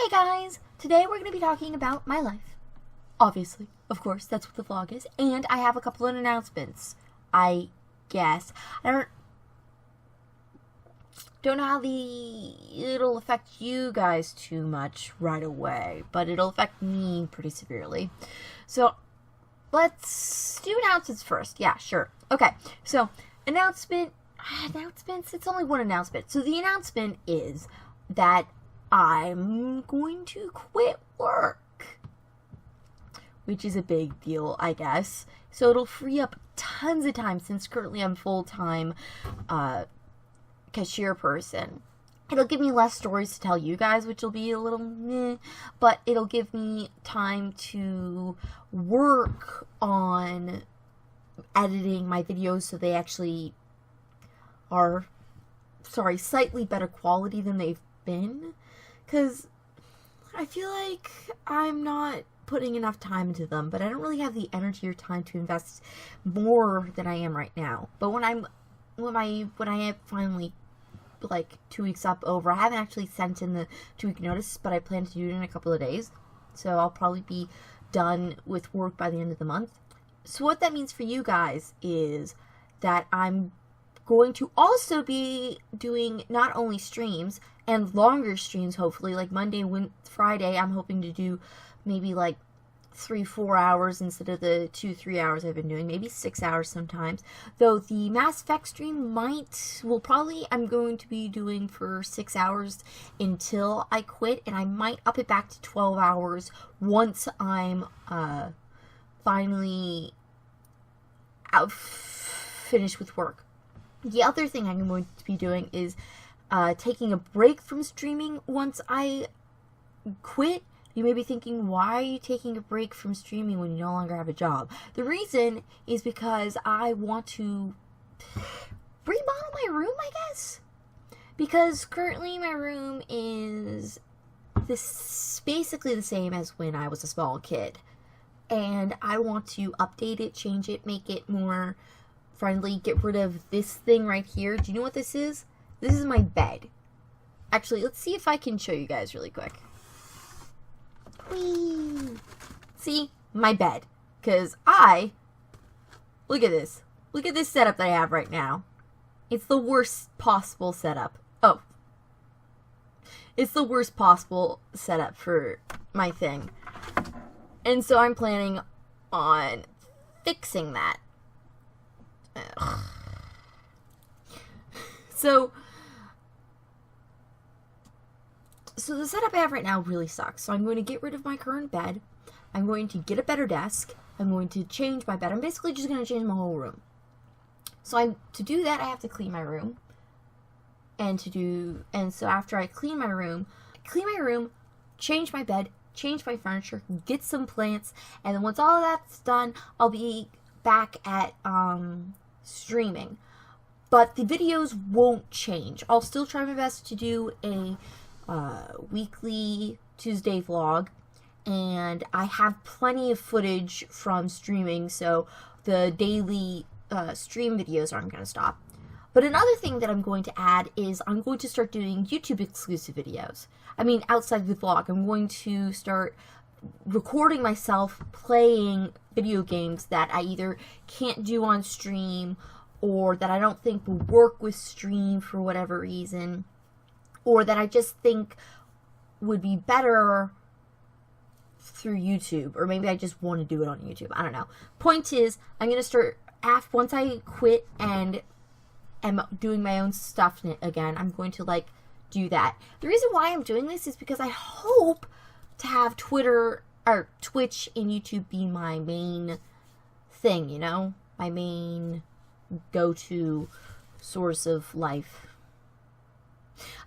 Hey guys! Today we're going to be talking about my life. Obviously, of course, that's what the vlog is. And I have a couple of announcements, I guess. I don't know how it'll affect you guys too much right away, but it'll affect me pretty severely. So, let's do announcements first. Yeah, sure. Okay, so announcements, it's only one announcement. So the announcement is that I'm going to quit work, which is a big deal, I guess. So it'll free up tons of time since currently I'm full-time cashier person. It'll give me less stories to tell you guys, which will be a little meh, but it'll give me time to work on editing my videos so they actually are, slightly better quality than they've been. Because I feel like I'm not putting enough time into them, but I don't really have the energy or time to invest more than I am right now. But when I have finally, like, 2 weeks up over, I haven't actually sent in the 2-week notice, but I plan to do it in a couple of days. So I'll probably be done with work by the end of the month. So what that means for you guys is that I'm going to also be doing not only streams and longer streams, hopefully, like Monday, Friday. I'm hoping to do maybe like 3-4 hours instead of the 2-3 hours I've been doing, maybe 6 hours sometimes. Though the Mass Effect stream I'm going to be doing for 6 hours until I quit, and I might up it back to 12 hours once I'm finally finished with work. The other thing I'm going to be doing is taking a break from streaming once I quit. You may be thinking, why are you taking a break from streaming when you no longer have a job? The reason is because I want to remodel my room, I guess. Because currently my room is basically the same as when I was a small kid. And I want to update it, change it, make it more friendly, get rid of this thing right here. Do you know what this is? This is my bed. Actually, let's see if I can show you guys really quick. Whee! See? My bed. Because look at this. Look at this setup that I have right now. It's the worst possible setup. Oh. It's the worst possible setup for my thing. And so I'm planning on fixing that. Ugh. So the setup I have right now really sucks. So I'm going to get rid of my current bed. I'm going to get a better desk. I'm going to change my bed. I'm basically just going to change my whole room. So to do that, I have to clean my room. And so after I clean my room, change my bed, change my furniture, get some plants, and then once all of that's done, I'll be back at streaming. But the videos won't change. I'll still try my best to do a weekly Tuesday vlog, and I have plenty of footage from streaming, so the daily stream videos aren't going to stop. But another thing that I'm going to add is I'm going to start doing YouTube exclusive videos. I mean, outside of the vlog, I'm going to start recording myself playing video games that I either can't do on stream or that I don't think will work with stream for whatever reason, or that I just think would be better through YouTube, or maybe I just want to do it on YouTube. I don't know. Point is, I'm going to start, once I quit and am doing my own stuff again, I'm going to, do that. The reason why I'm doing this is because I hope to have Twitter, or Twitch and YouTube be my main thing, you know? My main go-to source of life.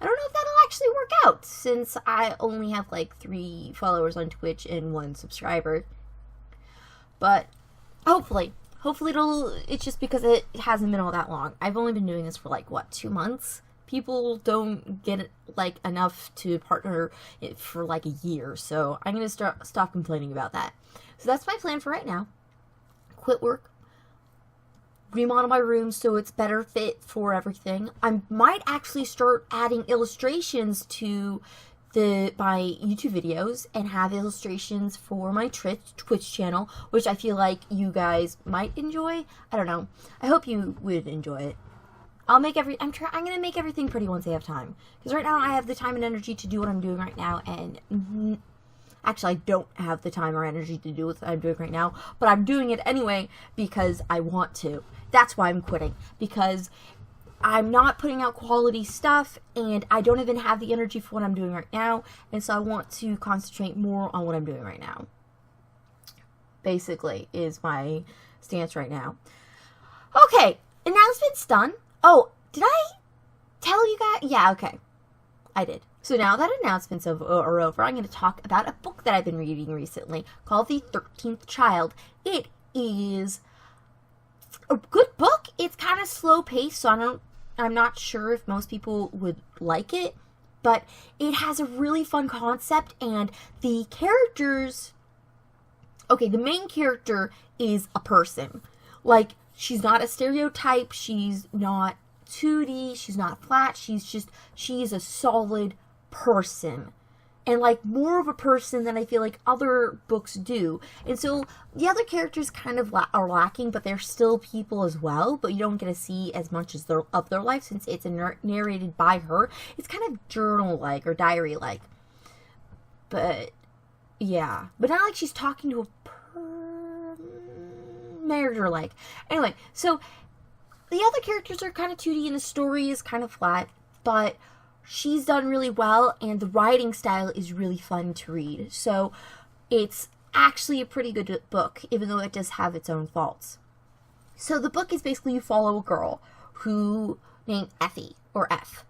I don't know if that'll actually work out, since I only have 3 followers on Twitch and 1 subscriber. But hopefully it's just because it hasn't been all that long. I've only been doing this for 2 months. People don't get enough to partner it for a year, so I'm gonna stop complaining about that. So that's my plan for right now. Quit work, remodel my room so it's better fit for everything. I might actually start adding illustrations to my YouTube videos and have illustrations for my Twitch channel, which I feel like you guys might enjoy. I don't know. I hope you would enjoy it. I'm gonna make everything pretty once I have time, because right now I have the time and energy to do what I'm doing right now, and actually I don't have the time or energy to do what I'm doing right now, but I'm doing it anyway because I want to. That's why I'm quitting, because I'm not putting out quality stuff, and I don't even have the energy for what I'm doing right now, and so I want to concentrate more on what I'm doing right now. Basically, is my stance right now. Okay, announcements done. Oh, did I tell you guys? Yeah, okay. I did. So now that announcements are over, I'm going to talk about a book that I've been reading recently called The 13th Child. It is a good book. It's kind of slow paced, so I'm not sure if most people would like it, but it has a really fun concept, and the characters, okay, the main character is a person. Like, she's not a stereotype, she's not 2D, she's not flat, she's a solid person. And, like, more of a person than I feel like other books do. And so, the other characters kind of are lacking, but they're still people as well, but you don't get to see as much as of their life since it's narrated by her. It's kind of journal-like, or diary-like. But, yeah. But not like she's talking to a narrator-like. Anyway, so the other characters are kind of 2D and the story is kind of flat, but she's done really well, and the writing style is really fun to read. So it's actually a pretty good book, even though it does have its own faults. So the book is basically you follow a girl who named Effie, or F.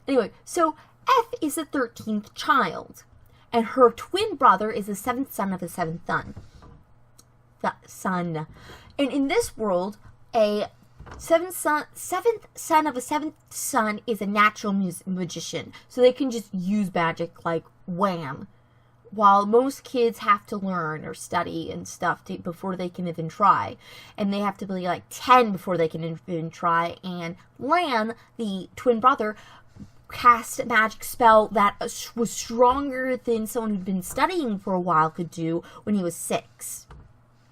Anyway, so F is the 13th child, and her twin brother is the 7th son of a 7th son. And in this world, a 7th son of a 7th son is a natural magician. So they can just use magic like wham. While most kids have to learn or study and stuff before they can even try. And they have to be like 10 before they can even try. And Lan, the twin brother, cast a magic spell that was stronger than someone who'd been studying for a while could do when he was 6.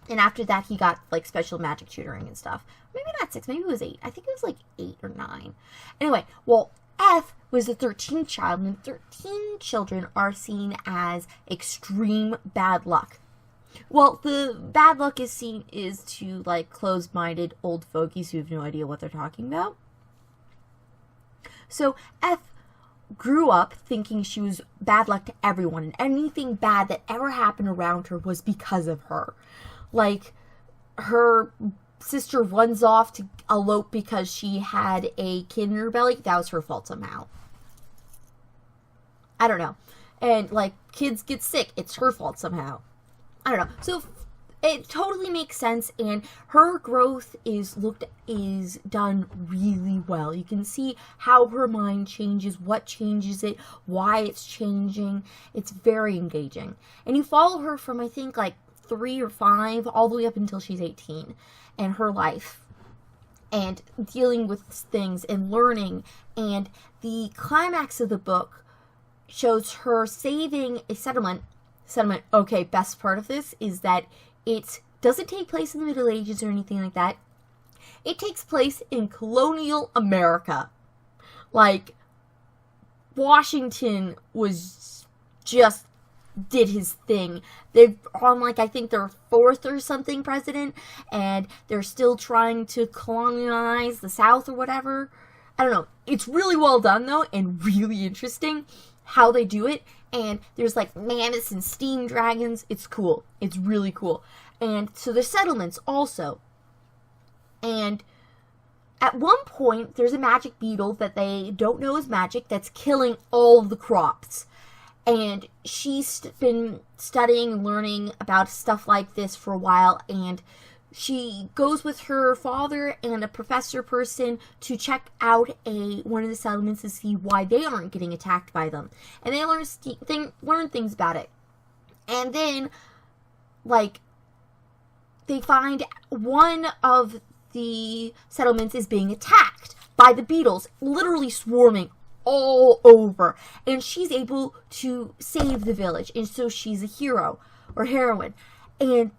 And after that, he got, like, special magic tutoring and stuff. Maybe not 6, maybe it was 8. I think it was, like, 8 or 9. Anyway, well, F was the 13th child, and 13 children are seen as extreme bad luck. Well, the bad luck is to, like, closed-minded old fogies who have no idea what they're talking about. So, F grew up thinking she was bad luck to everyone, and anything bad that ever happened around her was because of her. Like, her sister runs off to elope because she had a kid in her belly. That was her fault somehow. I don't know. And, like, kids get sick. It's her fault somehow. I don't know. So, it totally makes sense, and her growth is done really well. You can see how her mind changes, what changes it, why it's changing. It's very engaging. And you follow her from, I think, like, 3 or 5, all the way up until she's 18, and her life, and dealing with things, and learning, and the climax of the book shows her saving a settlement. Okay, best part of this is that it doesn't take place in the Middle Ages or anything like that. It takes place in colonial America. Like, Washington was just did his thing. They're on, like, I think their 4th or something president, and they're still trying to colonize the South or whatever. I don't know. It's really well done, though, and really interesting how they do it. And there's, like, mammoths and steam dragons. It's cool. It's really cool. And so there's settlements also. And at one point, there's a magic beetle that they don't know is magic that's killing all the crops. And she's been studying and learning about stuff like this for a while, and she goes with her father and a professor person to check out one of the settlements to see why they aren't getting attacked by them. And they learn things about it. And then, like, they find one of the settlements is being attacked by the beetles, literally swarming all over. And she's able to save the village. And so she's a hero or heroine. And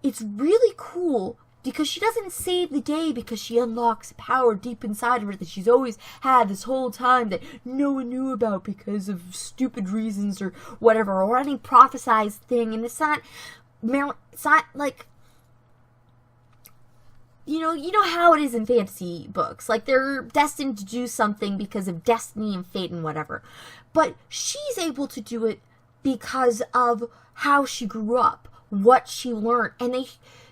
it's really cool because she doesn't save the day because she unlocks power deep inside of her that she's always had this whole time that no one knew about because of stupid reasons or whatever, or any prophesized thing. And it's not like, you know how it is in fantasy books. Like, they're destined to do something because of destiny and fate and whatever. But she's able to do it because of how she grew up, what she learned. And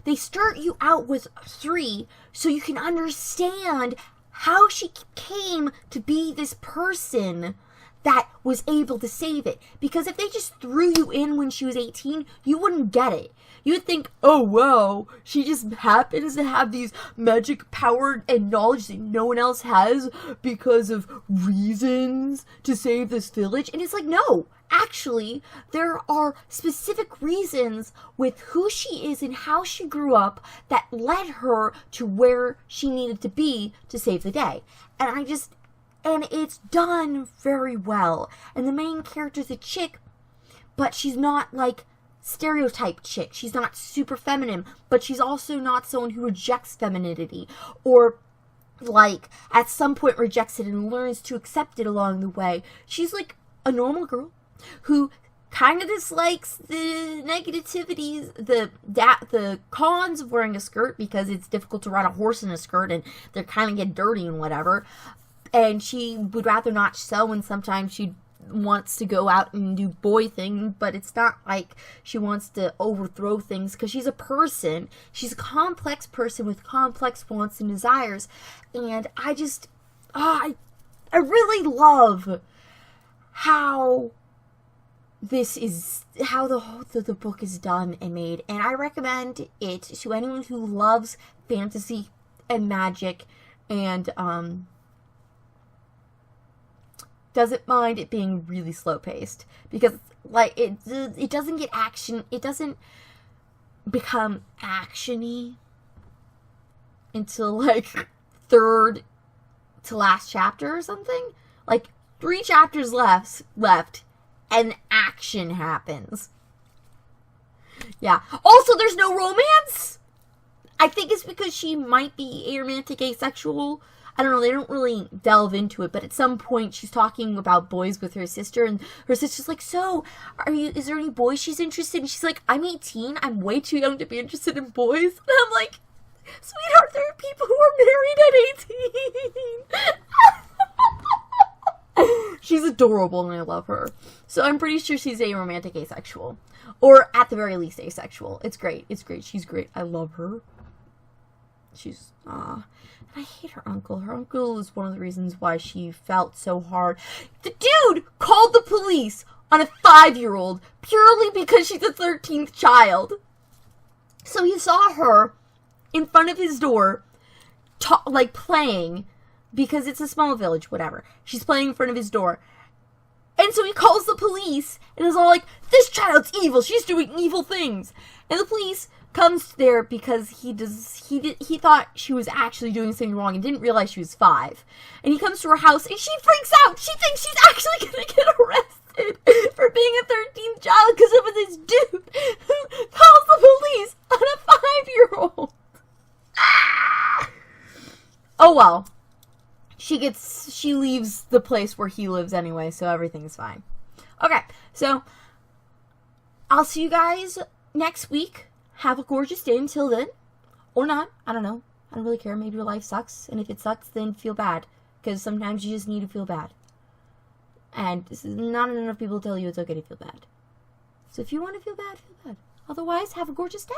they start you out with 3 so you can understand how she came to be this person that was able to save it. Because if they just threw you in when she was 18, you wouldn't get it. You would think, oh wow, she just happens to have these magic power and knowledge that no one else has because of reasons to save this village. And it's like, no, actually, there are specific reasons with who she is and how she grew up that led her to where she needed to be to save the day. And it's done very well. And the main character's a chick, but she's not like stereotype chick. She's not super feminine, but she's also not someone who rejects femininity or like at some point rejects it and learns to accept it along the way. She's like a normal girl who kind of dislikes the negativities, the cons of wearing a skirt because it's difficult to ride a horse in a skirt and they kind of get dirty and whatever. And she would rather not sew, and sometimes she wants to go out and do boy thing, but it's not like she wants to overthrow things because she's a person. She's a complex person with complex wants and desires. And I really love how the book is done and made. And I recommend it to anyone who loves fantasy and magic and doesn't mind it being really slow paced, because like it doesn't get action, it doesn't become actiony until like third to last chapter or something. Like 3 chapters left and action happens. Yeah. Also, there's no romance. I think it's because she might be aromantic, asexual. I don't know, they don't really delve into it, but at some point she's talking about boys with her sister, and her sister's like, so, is there any boys she's interested in? She's like, I'm 18, I'm way too young to be interested in boys. And I'm like, sweetheart, there are people who are married at 18. She's adorable and I love her. So I'm pretty sure she's aromantic, asexual. Or at the very least asexual. It's great, she's great, I love her. She's, I hate her uncle. Her uncle is one of the reasons why she felt so hard. The dude called the police on a 5-year-old purely because she's a 13th child. So he saw her in front of his door, playing, because it's a small village, whatever. She's playing in front of his door. And so he calls the police and is all like, this child's evil. She's doing evil things. And the police comes there because he thought she was actually doing something wrong and didn't realize she was 5. And he comes to her house and she freaks out. She thinks she's actually going to get arrested for being a 13th child because of this dude who calls the police on a 5-year-old. Oh well. She leaves the place where he lives anyway, so everything's fine. Okay, so I'll see you guys next week. Have a gorgeous day until then. Or not. I don't know. I don't really care. Maybe your life sucks. And if it sucks, then feel bad. Because sometimes you just need to feel bad. And not enough people tell you it's okay to feel bad. So if you want to feel bad, feel bad. Otherwise, have a gorgeous day.